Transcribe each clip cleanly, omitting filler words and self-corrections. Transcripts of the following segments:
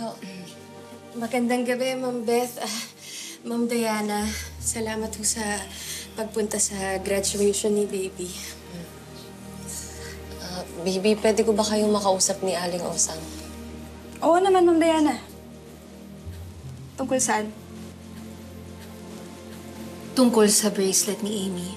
ho. Magandang gabi, Ma'am Beth. Ma'am Diana, salamat ho sa pagpunta sa graduation ni Baby. Baby, pwede ko ba kayong makausap ni Aling Osang? Oo naman, Ma'am Diana. Tungkol saan? Tungkol sa bracelet ni Amy.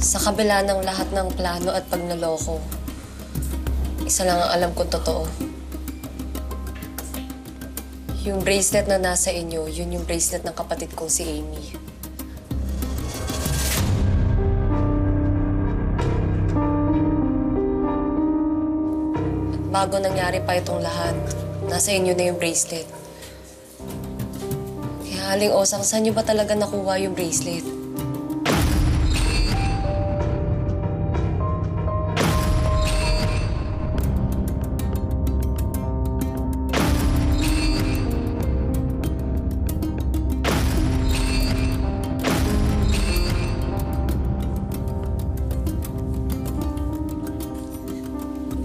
Sa kabila ng lahat ng plano at pagnaloko, isa lang ang alam kong totoo. Yung bracelet na nasa inyo, yun yung bracelet ng kapatid kong si Amy. At bago nangyari pa itong lahat, nasa inyo na yung bracelet. Kaya Aling Osang, saan niyo ba talaga nakuha yung bracelet?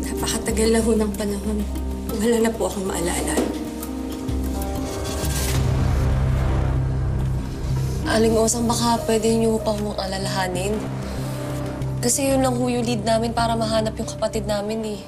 Napakatagal na ho ng panahon. Wala na po akong maalala. Aling Osang, baka pwede niyo pa mong alalahanin. Kasi yun lang ho yung lead namin para mahanap yung kapatid namin eh.